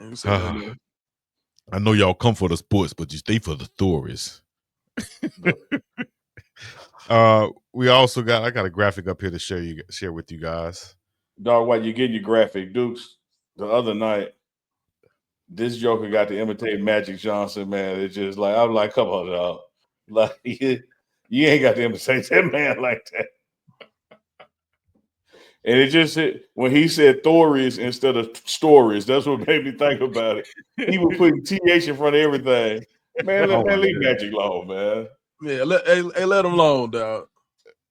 ain't say nothing else. I know y'all come for the sports, but you stay for the stories. We also I got a graphic up here to share with you guys. Dog, while you getting your graphic, Dukes, the other night, this Joker got to imitate Magic Johnson, man. It's just like, I'm like, come on, dog. Like, you ain't got to imitate that man like that. And it just when he said Thoris instead of stories, that's what made me think about it. He was putting TH in front of everything. Man, leave Magic alone, man. Yeah, let him alone, dog.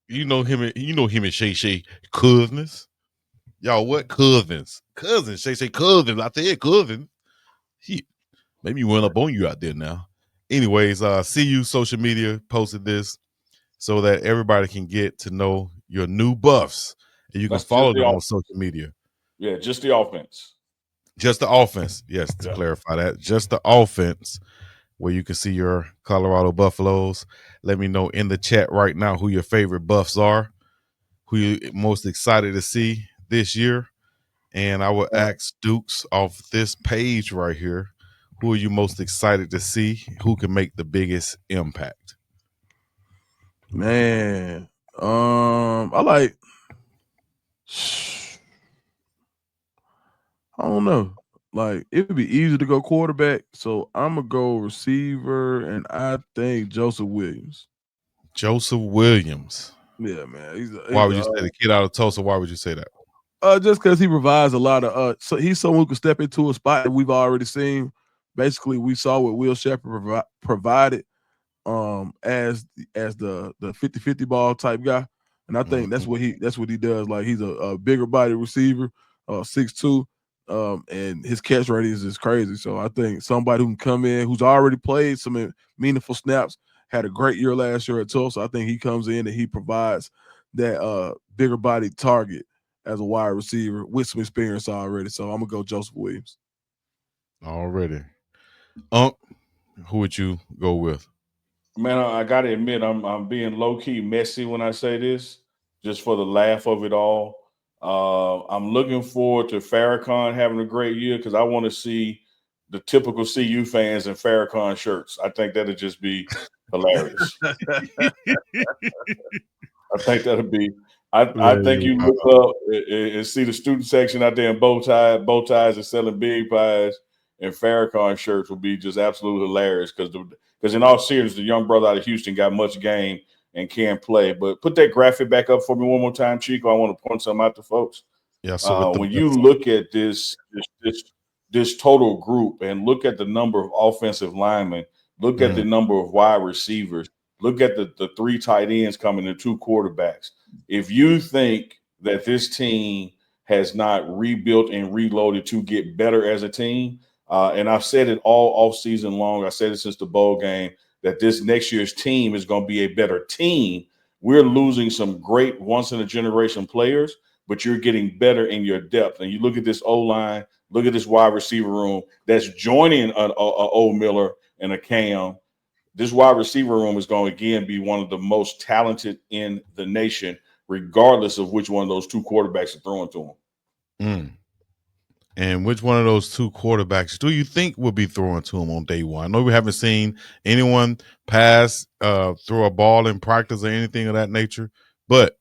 You know him and Shay Shay cousins. Y'all what cousins? Cousins, Shay Shay cousins. I said cousins. Maybe went up on you out there now. Anyways, CU social media posted this so that everybody can get to know your new buffs. And you can follow them on social media. Yeah, just the offense. Just the offense. Yes, to clarify that. Just the offense, where you can see your Colorado Buffaloes. Let me know in the chat right now who your favorite buffs are, who you're most excited to see this year. And I will ask Dukes off this page right here, who are you most excited to see? Who can make the biggest impact? Man, I don't know. Like, it would be easy to go quarterback, so I'm gonna go receiver, and I think Joseph Williams. Joseph Williams. Yeah, man. Why would you say the kid out of Tulsa? Why would you say that? Just because he provides a lot of so he's someone who can step into a spot that we've already seen. Basically, we saw what Will Shepherd provided as the 50-50 ball type guy. And I think that's what he does. Like, he's a bigger body receiver, 6'2", and his catch rate is crazy. So I think somebody who can come in, who's already played some meaningful snaps, had a great year last year at Tulsa. I think he comes in and he provides that bigger body target as a wide receiver with some experience already. So I'm gonna go Joseph Williams. Already. Who would you go with? Man, I gotta admit, I'm being low key messy when I say this, just for the laugh of it all. I'm looking forward to Farrakhan having a great year because I want to see the typical CU fans in Farrakhan shirts. I think that'd just be hilarious. I think that'd be. I think you look up and see the student section out there in bow ties and selling big pies, and Farrakhan shirts will be just absolutely hilarious because in all seriousness, the young brother out of Houston got much game and can play. But put that graphic back up for me one more time, Chico. I want to point something out to folks. Yeah. So when you look at this total group and look at the number of offensive linemen, look at the number of wide receivers, look at the 3 tight ends coming and 2 quarterbacks. If you think that this team has not rebuilt and reloaded to get better as a team, and I've said it all off season long, I said it since the bowl game, that this next year's team is going to be a better team. We're losing some great once-in-a-generation players, but you're getting better in your depth. And you look at this O-line, look at this wide receiver room that's joining an O Miller and a Cam. This wide receiver room is going to, again, be one of the most talented in the nation, regardless of which one of those 2 quarterbacks are throwing to them. And which one of those 2 quarterbacks do you think will be throwing to him on day one? I know we haven't seen anyone pass, throw a ball in practice or anything of that nature, but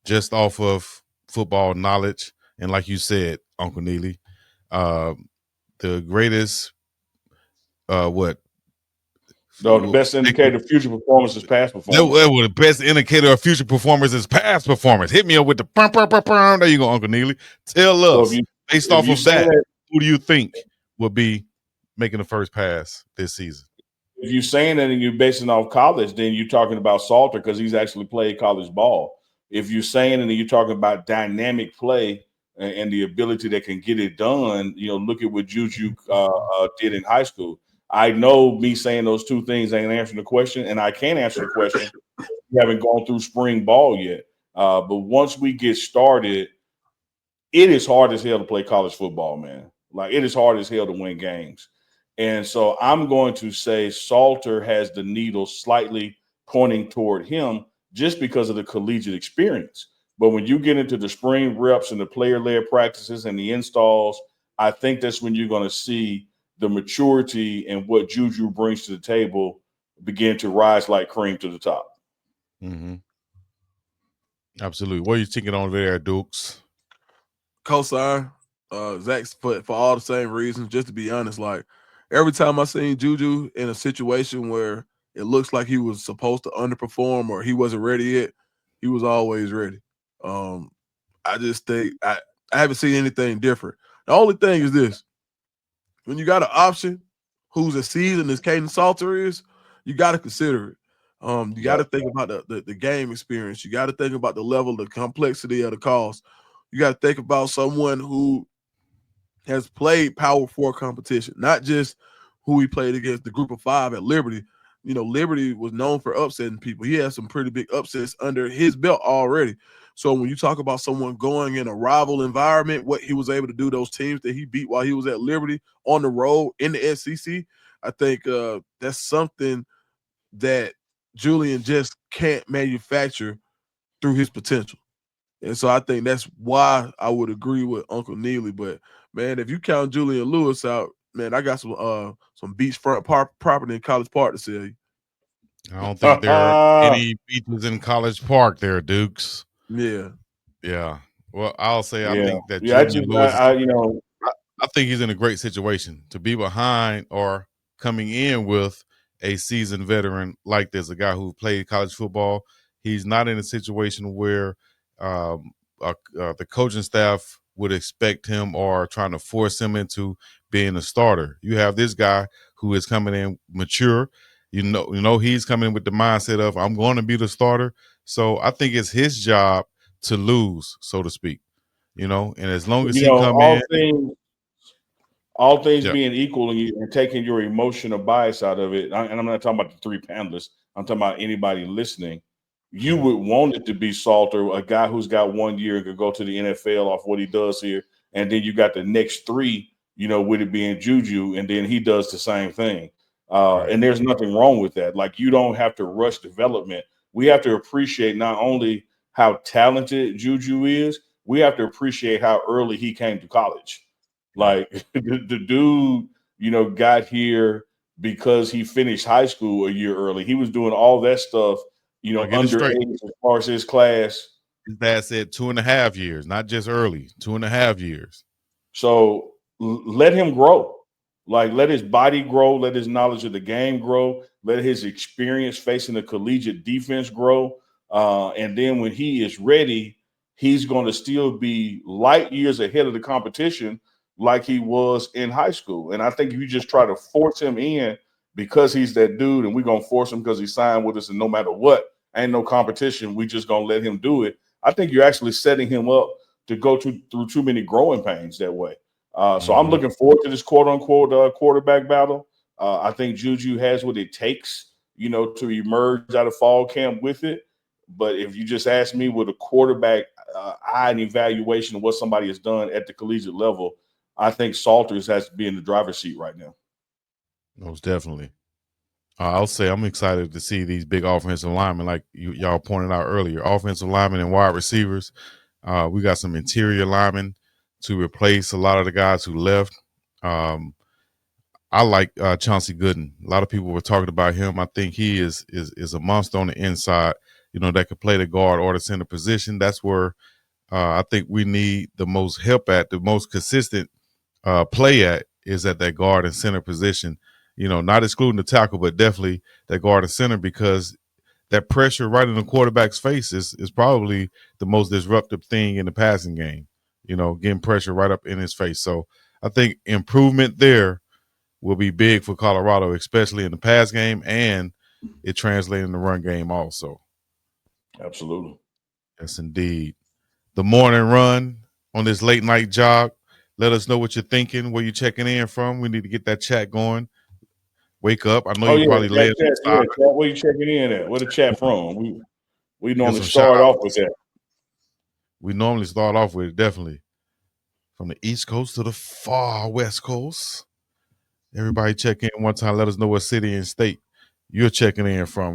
just off of football knowledge, and like you said, Uncle Neely, the greatest, what? No, the best indicator of future performance is past performance. The best indicator of future performance is past performance. Hit me up with the pum. There you go, Uncle Neely. Tell us, based off of that, who do you think will be making the first pass this season? If you're saying that and you're basing off college, then you're talking about Salter because he's actually played college ball. If you're saying and you're talking about dynamic play and the ability that can get it done, look at what Juju did in high school. I know me saying those 2 things ain't answering the question, and I can't answer the question. We haven't gone through spring ball yet. But once we get started, it is hard as hell to play college football, man. Like, it is hard as hell to win games. And so I'm going to say Salter has the needle slightly pointing toward him just because of the collegiate experience. But when you get into the spring reps and the player-led practices and the installs, I think that's when you're going to see the maturity and what Juju brings to the table begin to rise like cream to the top. Mm-hmm. Absolutely. What are you thinking on there, Dukes? Cosign, Zach, for all the same reasons. Just to be honest, like every time I seen Juju in a situation where it looks like he was supposed to underperform or he wasn't ready yet, he was always ready. Um, I just think I haven't seen anything different. The only thing is this: when you got an option who's as seasoned as Caden Salter is, you got to consider it. You got to Yep. think about the game experience. You got to think about the level, the complexity of the cost. You got to think about someone who has played Power Four competition, not just who he played against the Group of Five at Liberty. You know, Liberty was known for upsetting people. He has some pretty big upsets under his belt already. So when you talk about someone going in a rival environment, what he was able to do, those teams that he beat while he was at Liberty on the road in the SEC, I think that's something that Julian just can't manufacture through his potential. And so I think that's why I would agree with Uncle Neely. But man, if you count Julian Lewis out, man, I got some beachfront property in College Park to sell you. I don't think there are any beaches in College Park there, Dukes. Yeah. Yeah. Well, I'll say I Yeah. think that Yeah. Julian Lewis, You know, I think he's in a great situation to be behind or coming in with a seasoned veteran like this, a guy who played college football. He's not in a situation where the coaching staff would expect him or trying to force him into being a starter. You have this guy who is coming in mature. You know he's coming in with the mindset of I'm going to be the starter. So I think it's his job to lose, so to speak. And as long as you he know, come in, all things yeah, being equal and taking your emotional bias out of it, and I'm not talking about the three panelists, I'm talking about anybody listening, you would want it to be Salter, a guy who's got 1 year and could go to the NFL off what he does here. And then you got the next three, with it being Juju, and then he does the same thing. right. And there's nothing wrong with that. Like, you don't have to rush development. We have to appreciate not only how talented Juju is, we have to appreciate how early he came to college. Like the dude, got here because he finished high school a year early. He was doing all that stuff, I'll get it straight. underage as far as his class. His dad said 2.5 years, not just early, 2.5 years. So let him grow. Like, let his body grow, let his knowledge of the game grow, let his experience facing the collegiate defense grow. And then when he is ready, he's going to still be light years ahead of the competition like he was in high school. And I think if you just try to force him in because he's that dude and we're going to force him because he signed with us and no matter what, ain't no competition, we just going to let him do it. I think you're actually setting him up to go through too many growing pains that way. So I'm looking forward to this quote unquote quarterback battle. I think Juju has what it takes, to emerge out of fall camp with it. But if you just ask me with a quarterback eye and evaluation of what somebody has done at the collegiate level, I think Salters has to be in the driver's seat right now. Most definitely. I'll say I'm excited to see these big offensive linemen, like y'all pointed out earlier, offensive linemen and wide receivers. We got some interior linemen to replace a lot of the guys who left. I like Chauncey Gooden. A lot of people were talking about him. I think he is a monster on the inside, that could play the guard or the center position. That's where I think we need the most help at, the most consistent play at is at that guard and center position. Not excluding the tackle, but definitely that guard and center, because that pressure right in the quarterback's face is probably the most disruptive thing in the passing game. Getting pressure right up in his face. So I think improvement there will be big for Colorado, especially in the pass game, and it translates in the run game also. Absolutely. Yes, indeed. The morning run on this late night jog. Let us know what you're thinking, where you're checking in from. We need to get that chat going. Wake up. I know Oh you yeah, probably led chat, yeah, chat. Where you checking in at? Where the chat from? We get normally some shout start off outs. with that. We normally start off with it, definitely. From the East Coast to the far West Coast. Everybody check in one time. Let us know what city and state you're checking in from.